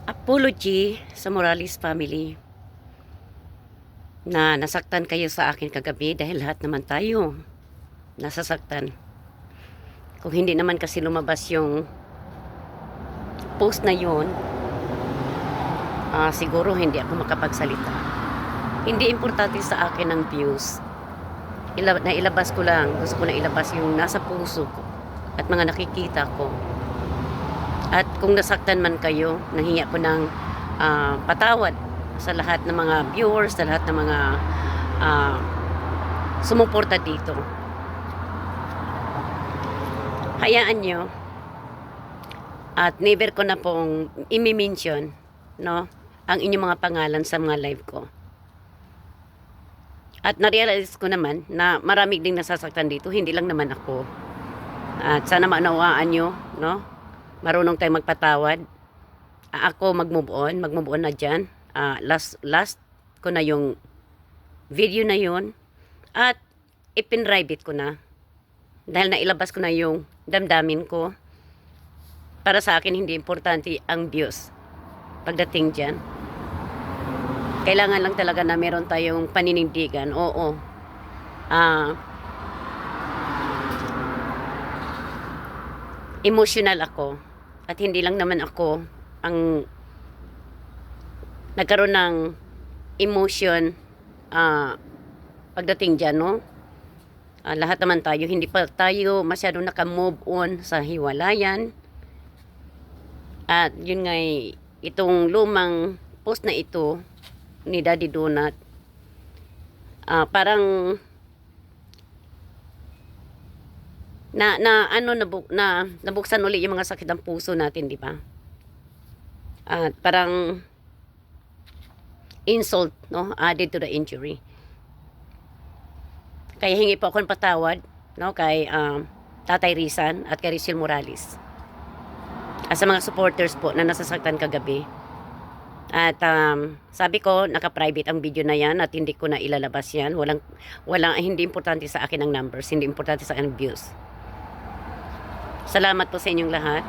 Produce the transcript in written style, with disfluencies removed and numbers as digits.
Apology sa Morales family na nasaktan kayo sa akin kagabi dahil lahat naman tayo nasasaktan. Kung hindi naman kasi lumabas yung post na yun, siguro hindi ako makapagsalita. Hindi importante sa akin ang views. Nailabas ko lang, gusto ko na ilabas yung nasa puso ko at mga nakikita ko. At kung nasaktan man kayo, nahingi ko ng patawad sa lahat ng mga viewers, sa lahat ng mga sumuporta dito. Hayaan nyo. At never ko na pong imi-mention, no, ang inyong mga pangalan sa mga live ko. At na-realize ko naman na marami ding nasasaktan dito, hindi lang naman ako. At sana maunawaan nyo, no? Marunong tayong magpatawad. Ako mag-move on na dyan. Last ko na yung video na yun. At ipin-private ko na. Dahil nailabas ko na yung damdamin ko. Para sa akin, hindi importante ang views. Pagdating dyan. Kailangan lang talaga na meron tayong paninindigan. Oo. Emotional ako. At hindi lang naman ako ang nagkaroon ng emotion pagdating dyan, no? Lahat naman tayo, hindi pa tayo masyadong naka-move on sa hiwalayan. At yun nga, itong lumang post na ito ni Daddy Donut, parang nabuksan uli yung mga sakit ng puso natin, di ba? At parang insult, no, added to the injury. Kaya hingi po ako ng patawad, no, kay Tatay Rizan at kay Rizal Morales. At sa mga supporters po na nasasaktan kagabi. At sabi ko, naka-private ang video na yan at hindi ko na ilalabas yan. Hindi importante sa akin ang numbers, hindi importante sa akin ang views. Salamat po sa inyong lahat.